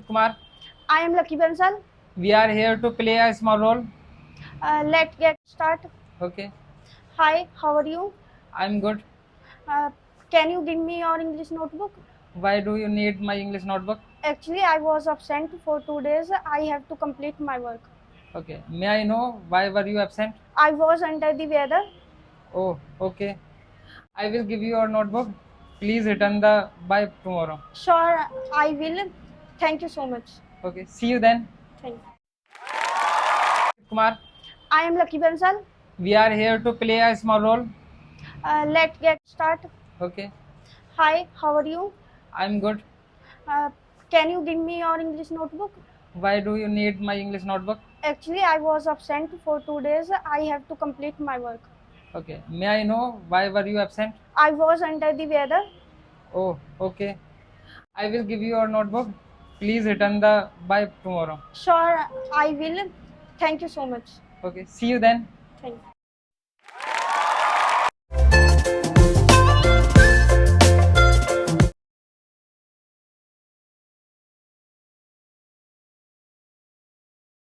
Kumar. I am Lucky Bansal. We are here to play a small role. Let's get started. Okay. Hi, how are you? I'm good. Can you give me your English notebook? Why do you need my English notebook? Actually, I was absent for 2 days. I have to complete my work. Okay. May I know why were you absent? I was under the weather. Oh, okay. I will give you your notebook. Please return the by tomorrow. Sure, I will. Thank you so much. Okay. See you then. Thank you. Kumar. I am Lucky Bansal. We are here to play a small role. Let's get started. Okay. Hi, how are you? I'm good. Can you give me your English notebook? Why do you need my English notebook? Actually, I was absent for 2 days. I have to complete my work. Okay. May I know why were you absent? I was under the weather. Oh, okay. I will give you your notebook. Please return the by tomorrow. Sure, I will. Thank you so much. Okay. See you then. Thank you.